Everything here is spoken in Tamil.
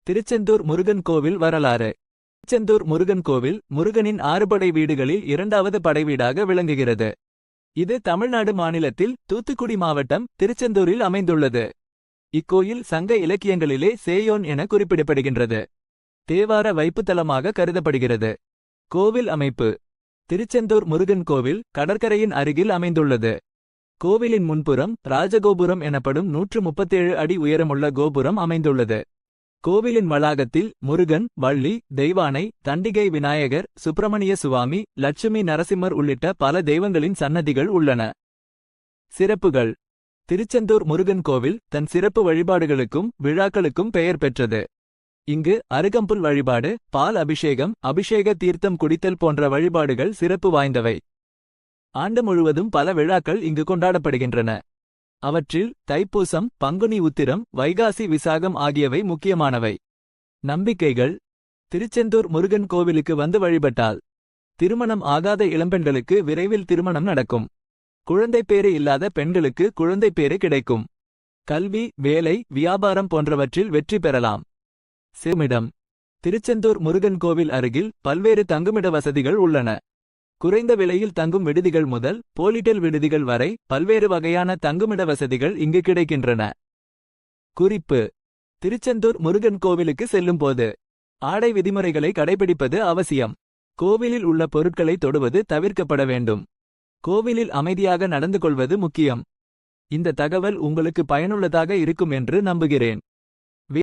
திருச்செந்தூர் முருகன் கோவில் வரலாறு. திருச்செந்தூர் முருகன் கோவில் முருகனின் 6 படை வீடுகளில் 2வது படைவீடாக விளங்குகிறது. இது தமிழ்நாடு மாநிலத்தில் தூத்துக்குடி மாவட்டம் திருச்செந்தூரில் அமைந்துள்ளது. இக்கோயில் சங்க இலக்கியங்களிலே சேயோன் என குறிப்பிடப்படுகின்றது. தேவார வைப்புத்தலமாக கருதப்படுகிறது. கோவில் அமைப்பு. திருச்செந்தூர் முருகன் கோவில் கடற்கரையின் அருகில் அமைந்துள்ளது. கோவிலின் முன்புறம் ராஜகோபுரம் எனப்படும் 137 அடி உயரமுள்ள கோபுரம் அமைந்துள்ளது. கோவிலின் வளாகத்தில் முருகன், வள்ளி, தெய்வானை, தண்டிகை விநாயகர், சுப்பிரமணிய சுவாமி, லட்சுமி நரசிம்மர் உள்ளிட்ட பல தெய்வங்களின் சன்னதிகள் உள்ளன. சிறப்புகள். திருச்செந்தூர் முருகன் கோவில் தன் சிறப்பு வழிபாடுகளுக்கும் விழாக்களுக்கும் பெயர் பெற்றது. இங்கு அருகம்புல் வழிபாடு, பால் அபிஷேகம், அபிஷேக தீர்த்தம் குடித்தல் போன்ற வழிபாடுகள் சிறப்பு வாய்ந்தவை. ஆண்டு முழுவதும் பல விழாக்கள் இங்கு கொண்டாடப்படுகின்றன. அவற்றில் தைப்பூசம், பங்குனி உத்திரம், வைகாசி விசாகம் ஆகியவை முக்கியமானவை. நம்பிக்கைகள். திருச்செந்தூர் முருகன் கோவிலுக்கு வந்து வழிபட்டால் திருமணம் ஆகாத இளம்பெண்களுக்கு விரைவில் திருமணம் நடக்கும். குழந்தைப்பேறு இல்லாத பெண்களுக்கு குழந்தைப்பேறு கிடைக்கும். கல்வி, வேலை, வியாபாரம் போன்றவற்றில் வெற்றி பெறலாம். சேமிடம். திருச்செந்தூர் முருகன் கோவில் அருகில் பல்வேறு தங்குமிட வசதிகள் உள்ளன. குறைந்த விலையில் தங்கும் விடுதிகள் முதல் போலிட்டல் விடுதிகள் வரை பல்வேறு வகையான தங்குமிட வசதிகள் இங்கு கிடைக்கின்றன. குறிப்பு. திருச்செந்தூர் முருகன் கோவிலுக்கு செல்லும்போது ஆடை விதிமுறைகளை கடைபிடிப்பது அவசியம். கோவிலில் உள்ள பொருட்களை தொடுவது தவிர்க்கப்பட வேண்டும். கோவிலில் அமைதியாக நடந்து கொள்வது முக்கியம். இந்த தகவல் உங்களுக்கு பயனுள்ளதாக இருக்கும் என்று நம்புகிறேன்.